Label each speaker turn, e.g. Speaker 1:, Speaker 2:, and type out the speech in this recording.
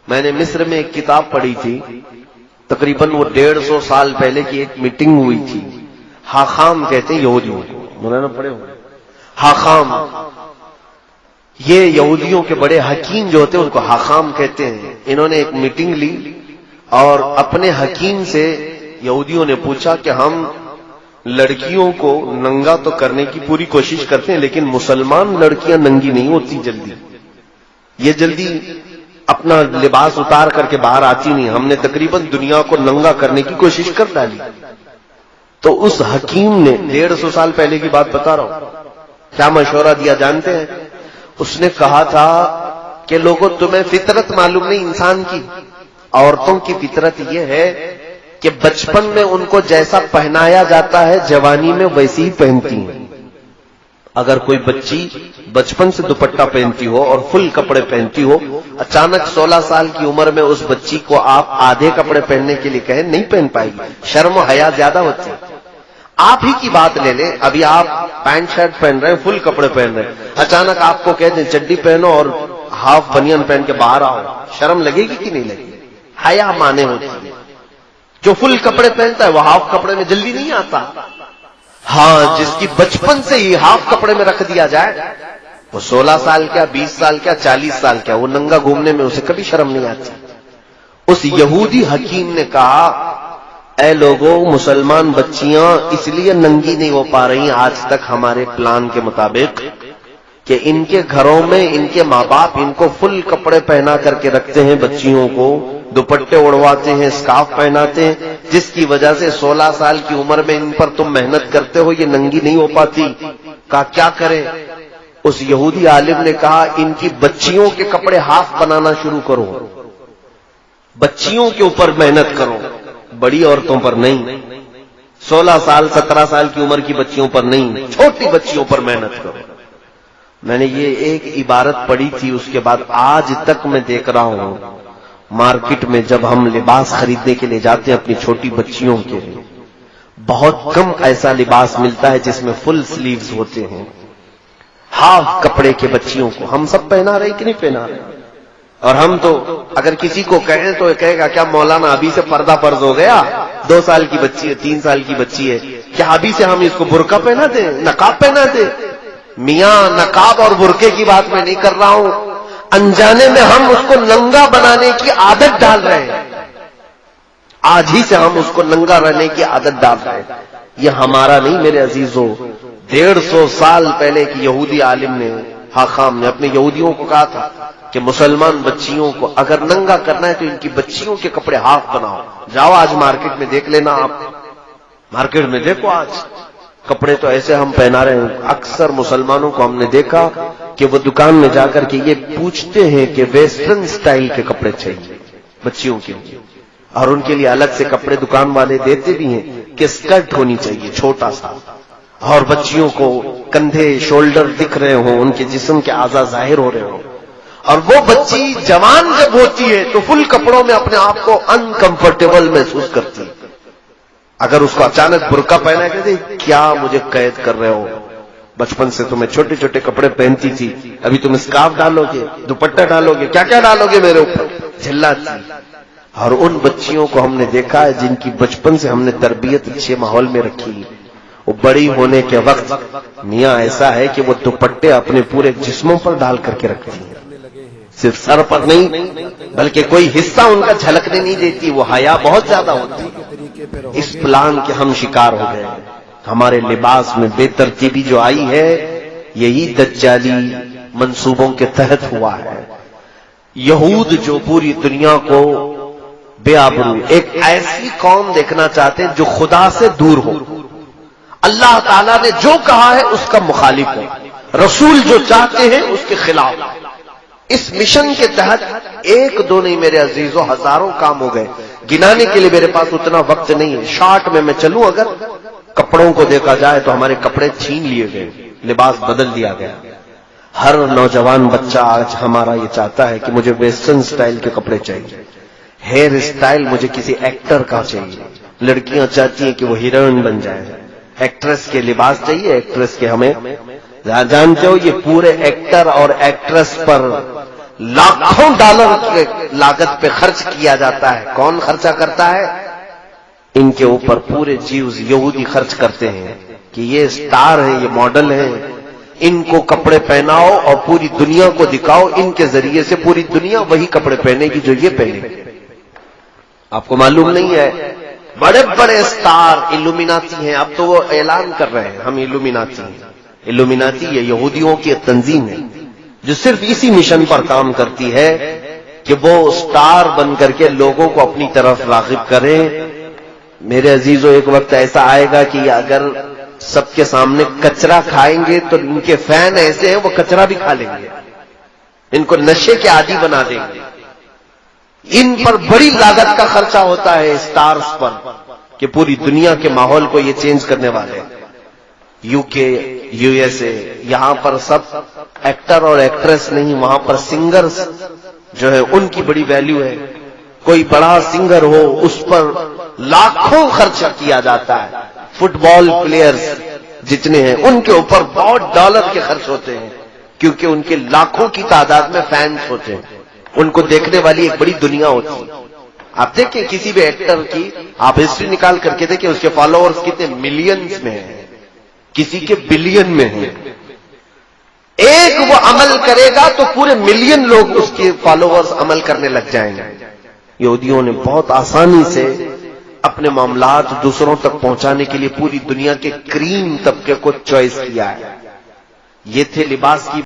Speaker 1: میں نے مصر میں ایک کتاب پڑھی تھی، تقریباً وہ 150 سال پہلے کی ایک میٹنگ ہوئی تھی. حاخام کہتے ہیں یہودیوں کو، مولانا پڑھے ہو حاخام. یہ یہودیوں کے بڑے حکیم جو ہوتے ہیں ان کو حاخام کہتے ہیں. انہوں نے ایک میٹنگ لی اور اپنے حکیم سے یہودیوں نے پوچھا کہ ہم لڑکیوں کو ننگا تو کرنے کی پوری کوشش کرتے ہیں، لیکن مسلمان لڑکیاں ننگی نہیں ہوتی جلدی، یہ جلدی اپنا لباس اتار کر کے باہر آتی نہیں. ہم نے تقریباً دنیا کو ننگا کرنے کی کوشش کر ڈالی. تو اس حکیم نے 150 سال پہلے کی بات بتا رہا ہوں، کیا مشورہ دیا جانتے ہیں؟ اس نے کہا تھا کہ لوگوں تمہیں فطرت معلوم نہیں انسان کی. عورتوں کی فطرت یہ ہے کہ بچپن میں ان کو جیسا پہنایا جاتا ہے جوانی میں ویسی ہی پہنتی ہیں. اگر کوئی بچی بچپن سے دوپٹہ پہنتی ہو اور فل کپڑے پہنتی ہو، اچانک 16 سال کی عمر میں اس بچی کو آپ آدھے کپڑے پہننے کے لیے کہیں نہیں پہن پائے گی، شرم و حیا زیادہ ہوتی ہے. آپ ہی کی بات لے لیں، ابھی آپ پینٹ شرٹ پہن رہے ہیں، فل کپڑے پہن رہے ہیں، اچانک آپ کو کہہ دیں چڈی پہنو اور ہاف بنیان پہن کے باہر آؤ، شرم لگے گی کہ نہیں لگے گی؟ حیا مانے ہوتی ہے. جو فل کپڑے پہنتا ہے وہ ہاف کپڑے میں جلدی نہیں آتا. ہاں، جس کی بچپن سے ہی ہاف کپڑے میں رکھ دیا جائے، وہ 16 سال کیا، 20 سال کیا، 40 سال کیا، وہ ننگا گھومنے میں اسے کبھی شرم نہیں آتی. اس یہودی حکیم نے کہا اے لوگوں، مسلمان بچیاں اس لیے ننگی نہیں ہو پا رہی آج تک ہمارے پلان کے مطابق کہ ان کے گھروں میں ان کے ماں باپ ان کو فل کپڑے پہنا کر کے رکھتے ہیں، بچیوں کو دوپٹے اڑواتے ہیں، اسکارف پہناتے ہیں، جس کی وجہ سے 16 سال کی عمر میں ان پر تم محنت کرتے ہو، یہ ننگی نہیں ہو پاتی. کہا کیا کریں؟ اس یہودی عالم نے کہا ان کی بچیوں کے کپڑے ہاف بنانا شروع کرو، بچیوں کے اوپر محنت کرو، بڑی عورتوں پر نہیں. 16 سال 17 سال کی عمر کی بچیوں پر نہیں، چھوٹی بچیوں پر محنت کرو. میں نے یہ ایک عبارت پڑھی تھی، اس کے بعد آج تک میں دیکھ رہا ہوں مارکیٹ میں جب ہم لباس خریدنے کے لیے جاتے ہیں اپنی چھوٹی بچیوں کے لیے، بہت کم ایسا لباس ملتا ہے جس میں فل سلیوز ہوتے ہیں. ہاف کپڑے کے بچیوں کو ہم سب پہنا رہے کہ نہیں پہنا رہے؟ اور ہم تو اگر کسی کو کہیں تو کہے گا کیا مولانا ابھی سے پردہ فرض ہو گیا؟ 2 سال کی بچی ہے، 3 سال کی بچی ہے، کیا ابھی سے ہم اس کو برقع پہنا دیں، نقاب پہنا دیں؟ میاں، نقاب اور برقعے کی بات میں نہیں کر رہا ہوں، انجانے میں ہم اس کو ننگا بنانے کی عادت ڈال رہے ہیں. آج ہی سے ہم اس کو ننگا رہنے کی عادت ڈال رہے ہیں. یہ ہمارا نہیں میرے عزیزوں، 150 سال پہلے کی یہودی عالم نے، حاخام نے اپنے یہودیوں کو کہا تھا کہ مسلمان بچیوں کو اگر ننگا کرنا ہے تو ان کی بچیوں کے کپڑے ہاف بناؤ. جاؤ آج مارکیٹ میں دیکھ لینا، آپ مارکیٹ میں دیکھو آج کپڑے تو ایسے ہم پہنا رہے ہیں. اکثر مسلمانوں کو ہم نے دیکھا کہ وہ دکان میں جا کر کے یہ پوچھتے ہیں کہ ویسٹرن سٹائل کے کپڑے چاہیے بچیوں کے لیے، اور ان کے لیے الگ سے کپڑے دکان والے دیتے بھی ہیں کہ اسکرٹ ہونی چاہیے چھوٹا سا، اور بچیوں کو کندھے شولڈر دکھ رہے ہوں، ان کے جسم کے اعضاء ظاہر ہو رہے ہوں. اور وہ بچی جوان جب ہوتی ہے تو فل کپڑوں میں اپنے آپ کو انکمفرٹیبل محسوس کرتی ہے. اگر اس کو اچانک برقع پہنا کہتے کیا مجھے قید کر رہے ہو، بچپن سے تمہیں چھوٹے چھوٹے کپڑے پہنتی تھی، ابھی تم اسکارف ڈالو گے، دوپٹہ ڈالو گے، کیا کیا ڈالو گے میرے اوپر، جھلاتی. اور ان بچیوں کو ہم نے دیکھا ہے جن کی بچپن سے ہم نے تربیت اچھے ماحول میں رکھی، وہ بڑی ہونے کے وقت میاں ایسا ہے کہ وہ دوپٹے اپنے پورے جسموں پر ڈال کر کے رکھتی ہیں، صرف سر پر نہیں بلکہ کوئی حصہ ان کا جھلکنے نہیں دیتی. وہ حیا بہت زیادہ ہوتی ہے. اس پلان کے ہم شکار ہو گئے. ہمارے لباس میں بے ترتیبی جو آئی ہے یہی دجالی منصوبوں کے تحت ہوا ہے. یہود جو پوری دنیا کو بے آبرو، ایک ایسی قوم دیکھنا چاہتے ہیں جو خدا سے دور ہو، اللہ تعالیٰ نے جو کہا ہے اس کا مخالف ہو، رسول جو چاہتے ہیں اس کے خلاف. اس مشن کے تحت ایک دو نہیں میرے عزیزوں، ہزاروں کام ہو گئے. گنانے کے لیے میرے پاس اتنا وقت نہیں ہے. شارٹ میں چلوں، اگر کپڑوں کو دیکھا جائے تو ہمارے کپڑے چھین لیے گئے، لباس بدل دیا گیا. ہر نوجوان بچہ آج ہمارا یہ چاہتا ہے کہ مجھے ویسٹرن سٹائل کے کپڑے چاہیے، ہیئر سٹائل مجھے کسی ایکٹر کا چاہیے. لڑکیاں چاہتی ہیں کہ وہ ہیروئن بن جائیں، ایکٹریس کے لباس چاہیے. ایکٹریس کے ہمیں جانتے ہو یہ پورے ایکٹر اور ایکٹریس پر لاکھوں ڈالر کی لاگت پہ خرچ کیا جاتا ہے. کون خرچہ کرتا ہے؟ ان کے اوپر پورے جیوز یہودی خرچ کرتے ہیں کہ یہ سٹار ہیں، یہ ماڈل ہیں، ان کو کپڑے پہناؤ اور پوری دنیا کو دکھاؤ. ان کے ذریعے سے پوری دنیا وہی کپڑے پہنے گی جو یہ پہنے گی. آپ کو معلوم نہیں ہے، بڑے بڑے سٹار الومیناتی ہیں. اب تو وہ اعلان کر رہے ہیں ہم الومیناتی ہیں. الومیناتی یہ یہودیوں کی ایک تنظیم ہے جو صرف اسی مشن پر کام کرتی ہے کہ وہ سٹار بن کر کے لوگوں کو اپنی طرف راغب کریں. میرے عزیزوں، ایک وقت ایسا آئے گا کہ اگر سب کے سامنے کچرا کھائیں گے تو ان کے فین ایسے ہیں وہ کچرا بھی کھا لیں گے، ان کو نشے کے عادی بنا دیں گے. ان پر بڑی لاگت کا خرچہ ہوتا ہے سٹارز پر کہ پوری دنیا کے ماحول کو یہ چینج کرنے والے. یو کے، یو ایس اے، یہاں پر سب ایکٹر اور ایکٹریس نہیں، وہاں پر سنگرز جو ہے ان کی بڑی ویلیو ہے. کوئی بڑا سنگر ہو اس پر لاکھوں خرچہ کیا جاتا ہے. فٹ بال پلیئرز جتنے ہیں ان کے اوپر بہت ڈالر کے خرچ ہوتے ہیں کیونکہ ان کے لاکھوں کی تعداد میں فینس ہوتے ہیں. ان کو دیکھنے والی ایک بڑی دنیا ہوتی ہے. آپ دیکھیں کسی بھی ایکٹر کی آپ ہسٹری نکال کر کے دیکھیں اس کے فالوورز کتنے ملینز میں ہیں، کسی کے بلین میں ہیں. ایک وہ عمل کرے گا تو پورے ملین لوگ اس کے فالوورز عمل کرنے لگ جائیں گے. یہودیوں نے بہت آسانی سے اپنے معاملات دوسروں تک پہنچانے کے لیے پوری دنیا کے کریم طبقے کو چوائس کیا ہے. یہ تھے لباس کی